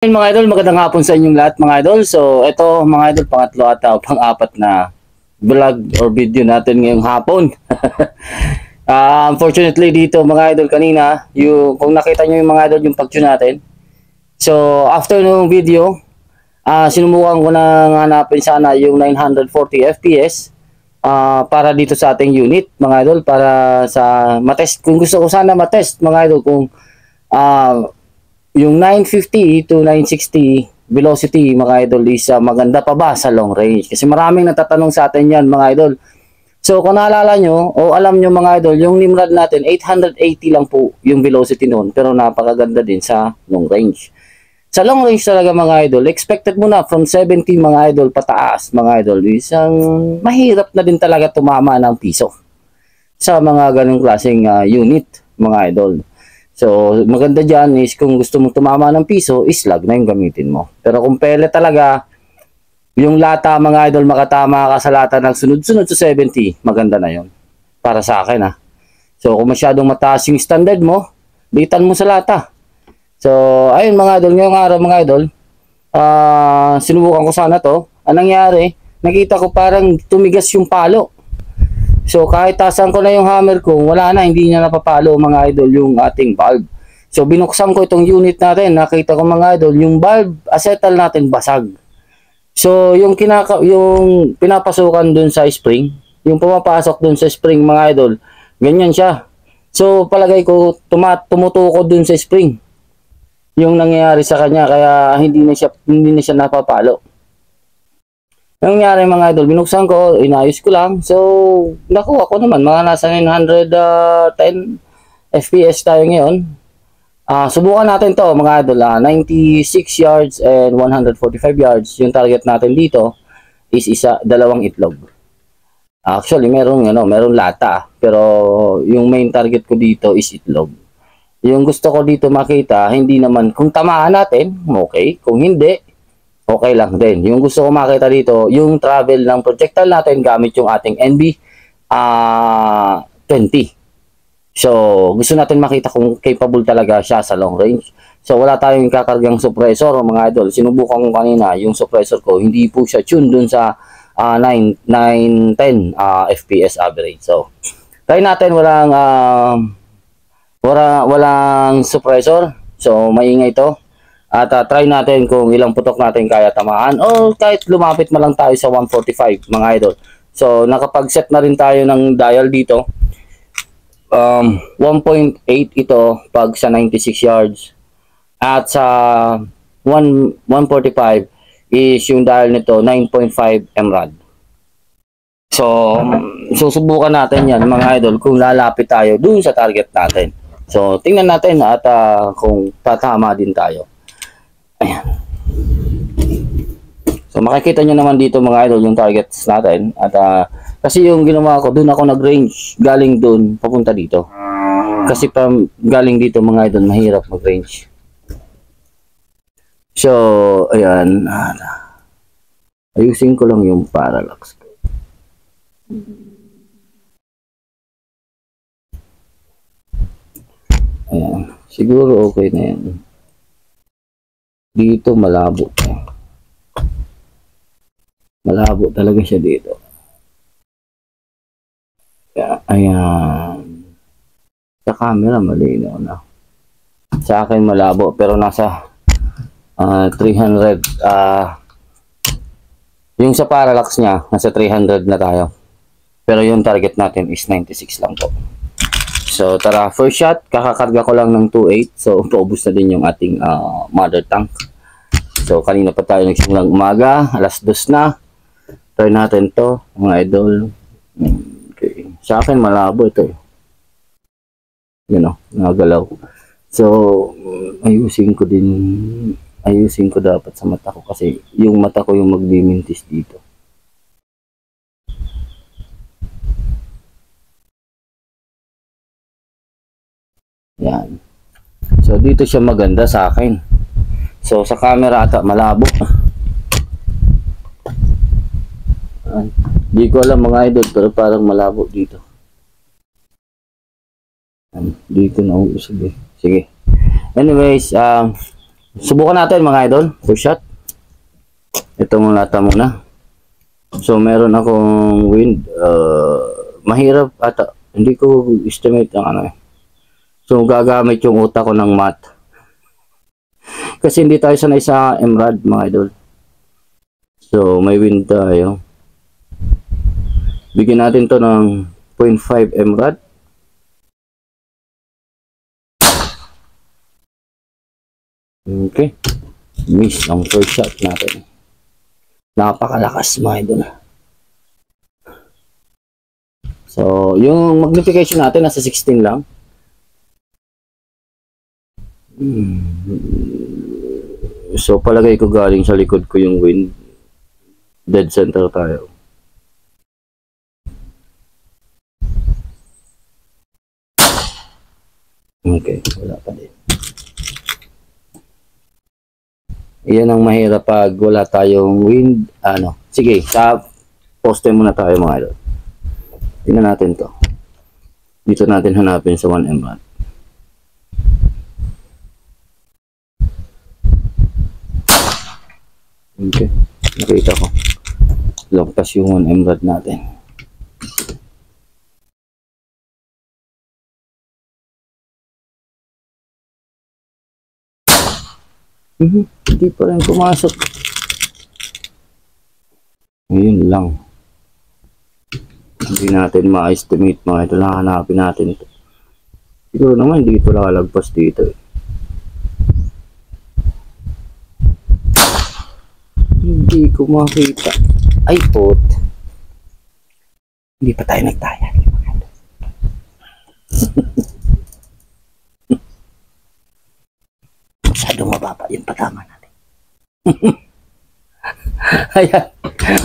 Ayun mga idol, magandang hapon sa inyong lahat mga idol. So ito mga idol, pangatlo at pang-apat na vlog or video natin ngayong hapon. Unfortunately dito mga idol kanina, kung nakita nyo yung mga idol yung pag-tune natin. So after nung video, sinubukan ko na hanapin sana yung 940 FPS para dito sa ating unit mga idol, para sa matest. Kung gusto ko sana matest mga idol kung yung 950 to 960 velocity mga idol is maganda pa ba sa long range? Kasi maraming natatanong sa atin yan mga idol. So kung naalala nyo o alam nyo mga idol, yung Nimrod natin 880 lang po yung velocity noon, pero napakaganda din sa long range. Sa long range talaga mga idol, expected mo na from 70 mga idol pataas mga idol, isang mahirap na din talaga tumama ng piso sa mga ganong klaseng unit mga idol. So, maganda dyan is kung gusto mong tumama ng piso, slag na yung gamitin mo. Pero kung pele talaga, yung lata mga idol, makatama ka sa lata ng sunod-sunod sa 70, maganda na yon para sa akin So, kung masyadong mataas yung standard mo, bitan mo sa lata. So, ayun mga idol, ngayong araw mga idol, sinubukan ko sana to. Anong nangyari? Nakita ko parang tumigas yung palo. So kahit tasan ko na yung hammer ko, wala na, hindi niya napapalo mga idol yung ating valve. So binuksan ko itong unit natin, nakita ko mga idol, yung valve acetal natin basag. So yung pinapasukan dun sa spring, yung pumapasok dun sa spring mga idol, ganyan siya. So palagay ko tumutukod dun sa spring. Yung nangyayari sa kanya kaya hindi na siya napapalo. Ang nangyari mga idol, binuksan ko, inayos ko lang. So, nakuha ko naman, mga nasa 910 FPS tayo ngayon. Subukan natin to mga idol, 96 yards and 145 yards. Yung target natin dito is dalawang itlog. Actually, meron lata. Pero yung main target ko dito is itlog. Yung gusto ko dito makita, hindi naman, kung tamaan natin, okay. Kung hindi, okay lang din. Yung gusto ko makita dito, yung travel ng projectile natin gamit yung ating NB20. So, gusto natin makita kung capable talaga siya sa long range. So, wala tayong kakargang suppressor mga idol. Sinubukan ko kanina, yung suppressor ko, hindi po siya tune dun sa 910 FPS average. So, try natin walang suppressor. So, maingay to. At try natin kung ilang putok natin kaya tamaan o kahit lumapit man lang tayo sa 145 mga idol. So nakapag-set na rin tayo ng dial dito. 1.8 ito pag sa 96 yards. At sa 145 is yung dial nito 9.5 mrad. So susubukan natin yan mga idol kung lalapit tayo dun sa target natin. So tingnan natin at kung tatama din tayo. Ayan. So makikita nyo naman dito mga idol yung targets natin. At kasi yung ginawa ko, doon ako nag-range. Galing doon, papunta dito. Kasi galing dito mga idol, mahirap mag-range. So, ayan. Ayusin ko lang yung parallax ko. Ayan. Siguro okay na yan. Dito malabo. Malabo talaga siya dito. Ayan. Sa camera malinaw na. Sa akin malabo pero nasa 300 yung sa parallax niya nasa 300 na tayo. Pero yung target natin is 96 lang po. So tara, first shot, kakakarga ko lang ng 2.8. So paubos na din yung ating mother tank. So kanina pa tayo nagsimulang umaga, alas 2 na. Try natin to mga idol. Okay. Sa akin malabo ito. Nagalaw. So ayusin ko dapat sa mata ko kasi yung mata ko yung magbimintis dito. Yan. So dito siya maganda sa akin. So sa camera ata malabo. Di ko alam mga idol pero parang malabo dito. Dito na uusog eh. Sige. Anyways, Subukan natin mga idol. First shot. Itong lata muna. So, meron akong wind. Mahirap ata. Hindi ko estimate ang ano eh. So, gagamit yung utak ko ng math. Kasi hindi tayo sanay sa emerald mga idol. So, may wind tayo. Bigyan natin to ng 0.5 emerald. Okay. Miss ang first shot natin. Napakalakas mga idol. So, yung magnification natin nasa 16 lang. So, palagay ko galing sa likod ko yung wind. Dead center tayo. Okay, wala pa din. Iyan ang mahirap pag wala tayong wind. Ano? Sige, sa poste muna tayo mga idol. Tingnan natin to. Dito natin hanapin sa 1 emerald. Okay, nakita ko. Lagpas yung 1 emerald natin. Hindi pa rin pumasok. Ayun lang. Hindi natin ma-estimate mga ito. Hanapin natin ito. Siguro naman dito lalagpas dito eh. Hindi ko makita. Ay pot. Hindi pa tayo nagtaya. Masyadong mababa yung patama natin. Ayan.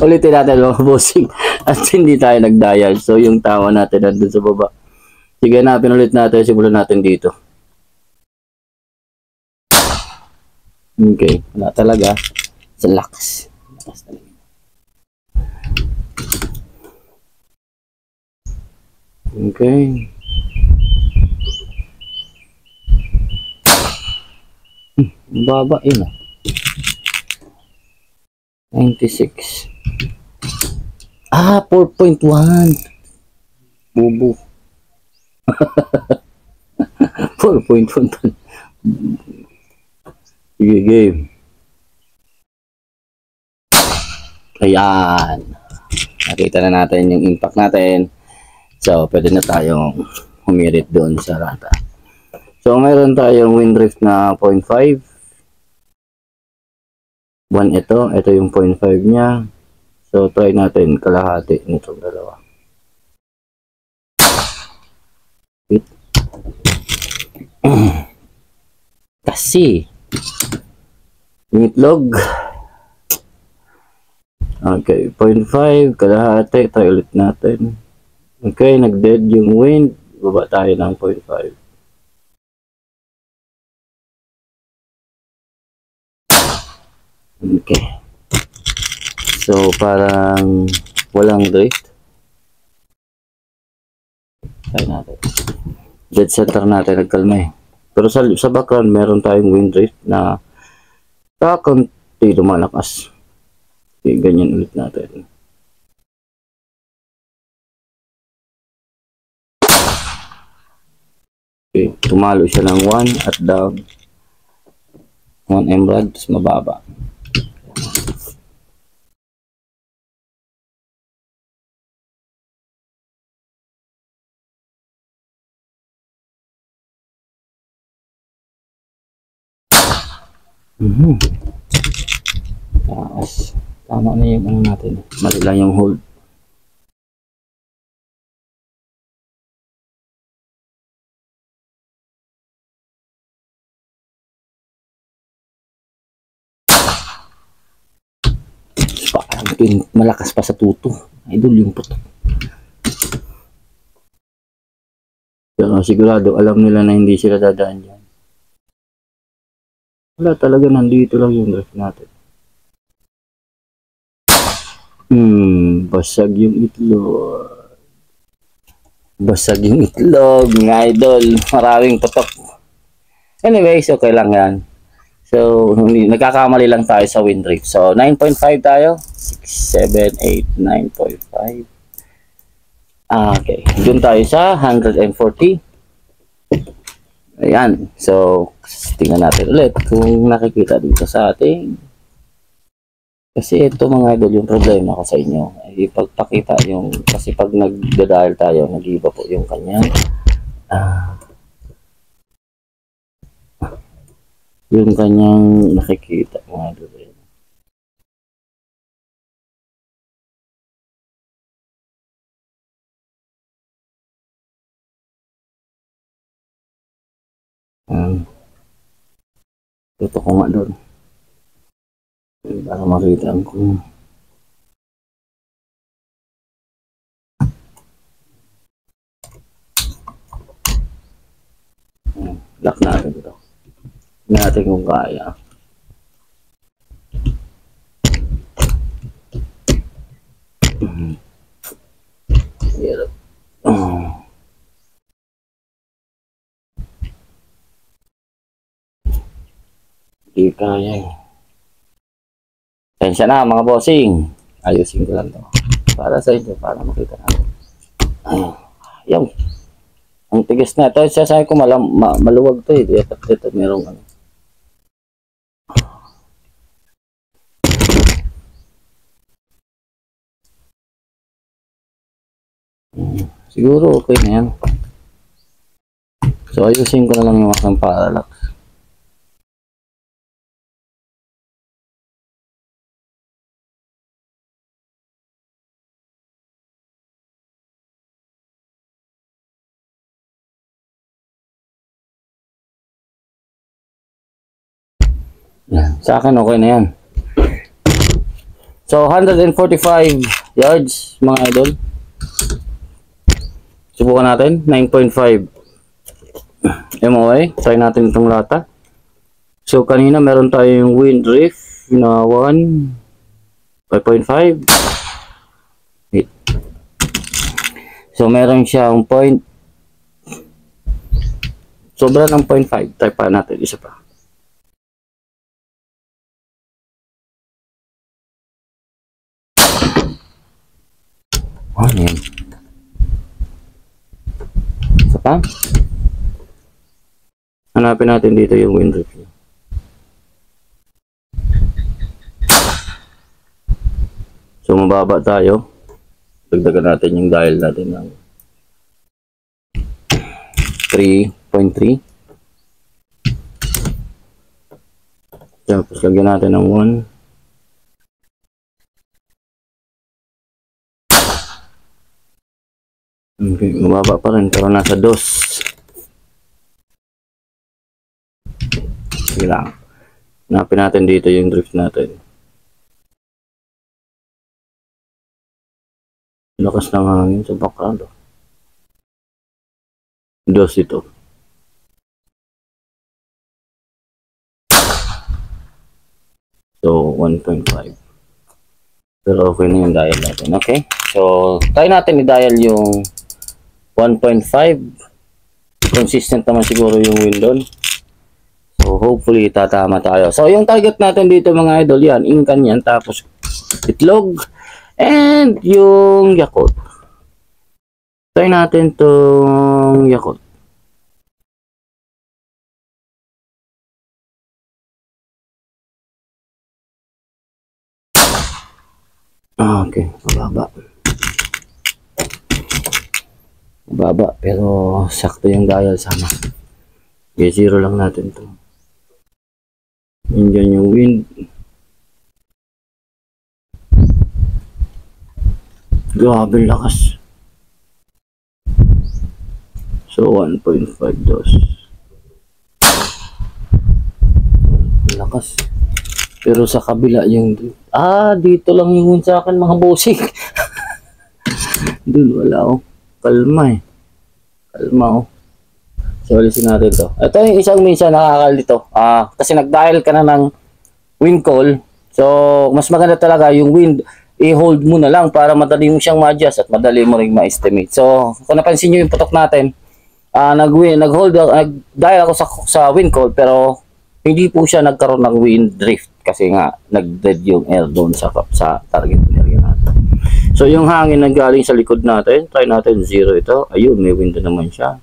Ulitin natin mga bossing. At hindi tayo nagdial. So yung tawa natin nandun sa baba. Sige na, pinulit natin. Simulan natin dito. Okay. Wala talaga. Sa lakas. Lakas talaga. Okay. Baba yun ah. 96. Ah, 4.1. Bubo. 4.1. Sige, game. Ayan. Nakita na natin yung impact natin. So, pwede na tayong humirit doon sa rata. So, mayroon tayong wind drift na 0.5. 1 ito. Ito yung 0.5 niya. So, try natin kalahati nitong dalawa. Kasi, yung itlog. Okay, 0.5, kalahati. Try ulit natin. Okay, nag-dead yung wind. Baba tayo ng 0.5. Okay. So, parang walang drift. Try natin. Dead center natin, nagkalma eh. Pero sa background, meron tayong wind drift na kakunti lumalakas. Okay, ganyan ulit natin. Okay, tumalo siya ng 1 at down. 1 emerald, tapos mababa. Taas. Tama na yung ano natin. Mali lang yung hold. Parang malakas pa sa tuto. Idol yung puto. Pero sigurado alam nila na hindi sila dadaan dyan. Wala talaga, nandito lang yung drift natin. Basag yung itlog. Basag yung itlog, mga idol. Maraming patok. Anyways, okay lang yan. So, nagkakamali lang tayo sa wind drift. So, 9.5 tayo. 6, 7, 8, 9.5. Okay. Doon tayo sa 140. Ayan. So, tingnan natin ulit kung nakikita dito sa ating. Kasi ito mga idol, yung problema ko sa inyo. Ay pagpakita yung, kasi pag nagda-dial tayo, nag-iba po yung kanya. Yung kanyang nakikita mga idol. Ito ko nga doon. Para makita ko. Lock natin ito. Tingnan natin kung kaya. Hirap. Hindi kaya eh. Tensya na mga bossing. Ayusin ko lang to. Para sa inyo, para makita natin. Yung. Ang tigas na. Ito, sasabi ko maluwag to eh. Ito, merong ano. Siguro okay na yan. So, ayusin ko na lang yung aking parallax. Yan. Sa akin okay na yan. So 145 yards mga idol. Subukan natin 9.5 MOA. Try natin itong lata. So kanina meron tayong wind drift na 5.5. So meron siyang point. Sobra ng 0.5. Try pa natin isa pa. Ano yan? Isa pa? Hanapin natin dito yung wind drift. So mababa tayo. Dagdagan natin yung dial natin ng 3.3. Tapos lagyan natin ng 1. Okay, mababa pa rin pero nasa 2. Sige lang. Hanapin natin dito yung drift natin. Lakas ng hangin sa background. 2 ito. So 1.5. Pero okay na yung dial natin. Okay. So try natin i-dial yung 1.5. Consistent naman siguro yung wind doon. So hopefully tatama tayo. So yung target natin dito mga idol, yan, inkan yan, tapos itlog and yung Yakult. Try natin tong Yakult. Okay, mababa. Baba pero sakto yung dial sama. Okay, 0 lang natin to. Yun yung wind. Grabe lakas. So 1.5 dos. Lakas. Pero sa kabila yung dito lang yung sa akin mga bossing. Doon wala oh. Kalma eh. Kalma oh. So alisin natin to. Ito yung isang minsan nakakalito. Kasi nag-dial ka na ng wind call. So mas maganda talaga yung wind i-hold mo na lang para madali mo siyang ma-adjust at madali mo ring ma-estimate. So kung napansin niyo yung putok natin, nag-dial ako sa wind call pero hindi po siya nagkaroon ng wind drift kasi nga nag-dead yung air doon sa target area natin. So yung hangin na galing sa likod natin, try natin 0 ito. Ayun, may window naman siya.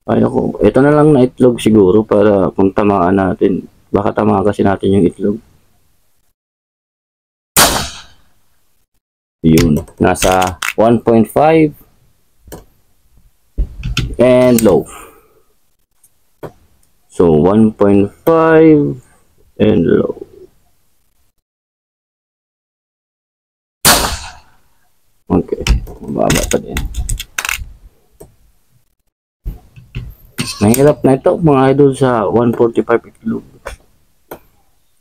Ay ako, ito na lang na itlog siguro para kung tamaan natin. Baka tamaan kasi natin yung itlog. Yun, nasa 1.5 and low. So 1.5 and low. Okay, mababa pa din. Mahirap na ito mga idol sa 145 itlog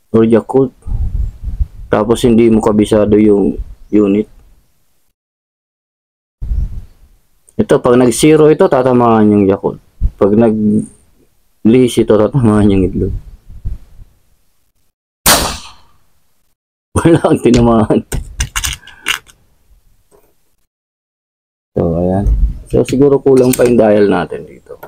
or Yakult. Tapos hindi mo kabisado yung unit. Ito pag nag-0 ito tatamaan yung Yakult. Pag nag-lease ito tatamaan yung itlog. Wala ang tinamaan. So ayan. So siguro kulang pa yung dial natin dito.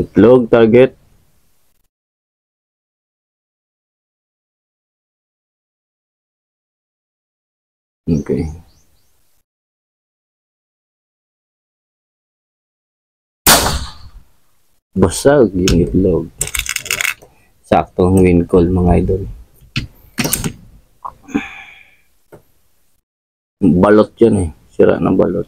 Itlog target. Okay. Basag yung itlog. Saktong win call mga idol. Balot yan eh. Sira na balot.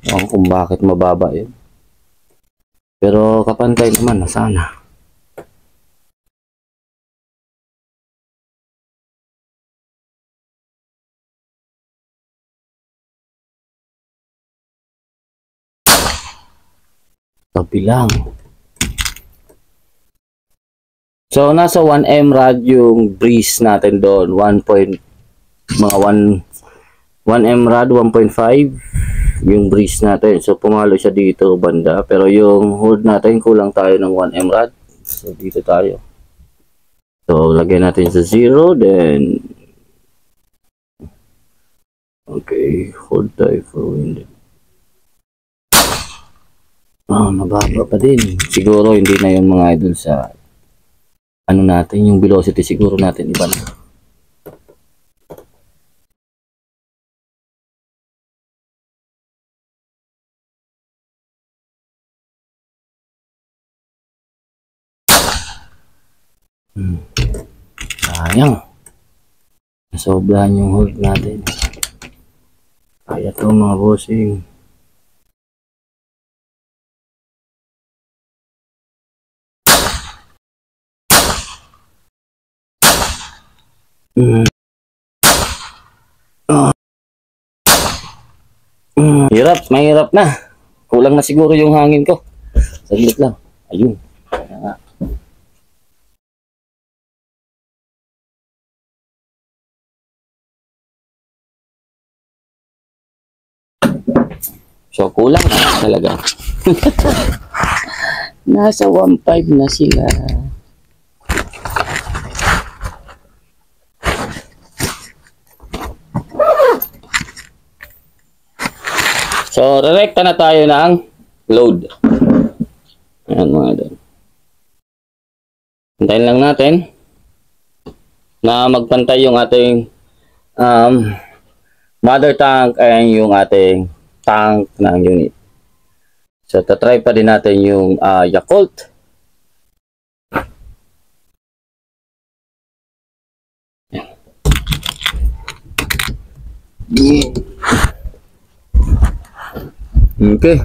Ewan kung bakit mababa yun. Pero kapantay naman na sana. Kabilang. So nasa 1M rad yung breeze natin doon. 1M rad 1.5 yung breeze natin. So pumalo siya dito banda. Pero yung hold natin kulang tayo ng 1M rad. So dito tayo. So lagyan natin sa 0 then okay, hold tayo for wind. Mababa pa din. Siguro hindi na yung mga idol sa ano natin, yung velocity siguro natin iba na. Sayang. Nasobrahan yung hold natin. Kaya to mga bossing. Hirap, mahirap na. Kulang na siguro yung hangin ko. Saglit lang. Ayun. Kaya nga. So kulang na talaga. Nasa 1.5 na sila. So, direkta na tayo ng load. Ayan mga idol. Hintayin lang natin na magpantay yung ating mother tank and yung ating tank ng unit. So, tatry pa din natin yung Yakult. Okay.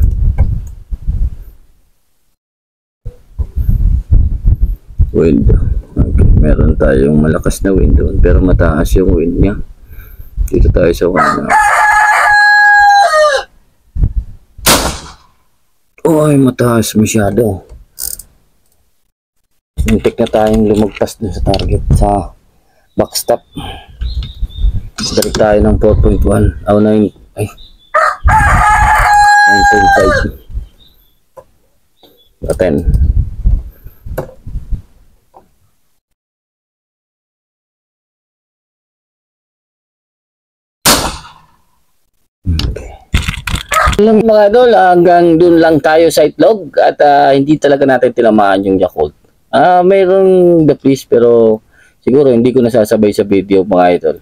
Wind. Okay. Meron tayong malakas na wind doon, pero mataas yung wind niya. Dito tayo sa one. Oy, mataas masyado. Muntik na tayong lumagpas dun sa target sa backstop. Balik tayo ng 4.1. 9. Ay. 9.5. 10. Lang mga idol, hanggang dun lang tayo sa itlog at hindi talaga natin tinamaan yung Yakult. Mayroong the please pero siguro hindi ko nasasabay sa video mga idol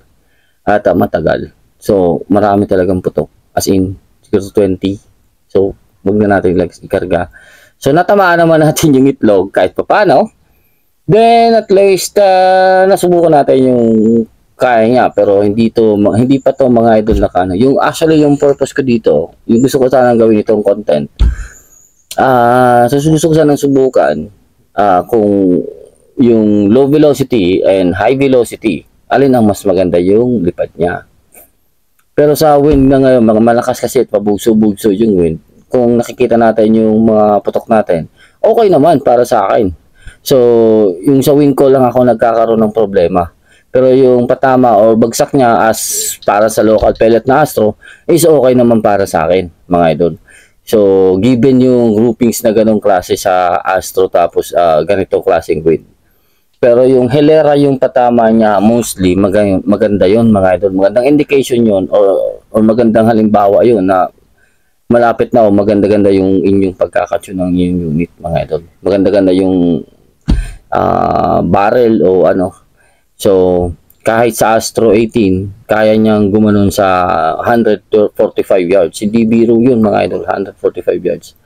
at matagal. So marami talagang putok as in siguro 20. So wag na natin ikarga. So natamaan naman natin yung itlog kahit papaano. Then at least nasubukan natin yung kaya niya pero hindi pa to mga idol na kano. Yung actually yung purpose ko dito, yung gusto ko sanang gawin itong content. So gusto ko sanang subukan kung yung low velocity and high velocity, alin ang mas maganda yung lipad niya. Pero sa wind na ngayon, mga malakas kasi at pabugso-bugso yung wind. Kung nakikita natin yung mga putok natin, okay naman para sa akin. So, yung sa wind ko lang ako nagkakaroon ng problema. Pero yung patama or bagsak niya as para sa local pellet na Astro is okay naman para sa akin, mga idol. So, given yung groupings na ganong klase sa Astro tapos ganitong klaseng wind. Pero yung Helera yung patama niya mostly maganda yon mga idol. Magandang indication yon or magandang halimbawa yon na malapit na o maganda-ganda yung inyong pagkakatune ng inyong unit mga idol. Maganda-ganda yung barrel o ano. So, kahit sa Astro 18, kaya niyang gumanon sa 145 yards. Hindi biro yun mga idol, 145 yards.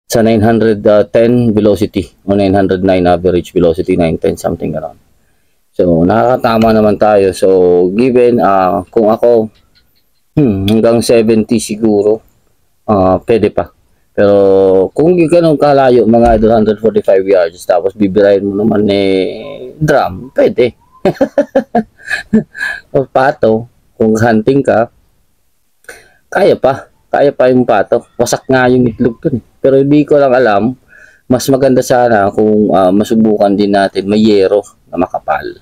Sa 910 velocity o 909 average velocity, 910 something around. So, nakakatama naman tayo. So, given kung ako hanggang 70 siguro, pwede pa. Pero kung ganun kalayo mga idol 145 yards tapos bibirahin mo naman drum, pwede. O pato, kung hunting ka, kaya pa yung pato. Wasak nga yung itlog dun. Pero hindi ko lang alam, mas maganda sana kung masubukan din natin may yero na makapal.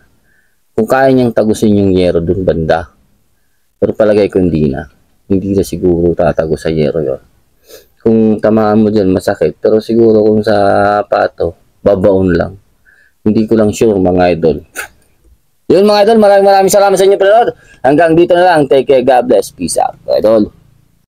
Kung kaya niyang tagusin yung yero dun banda. Pero palagay ko hindi na siguro tatago sa yero yon. Kung tamaan mo dyan, masakit. Pero siguro kung sa pato, babaon lang. Hindi ko lang sure mga idol. Yun mga idol, maraming salamat sa inyo panonood. Hanggang dito na lang. Take care, God bless. Peace out, idol.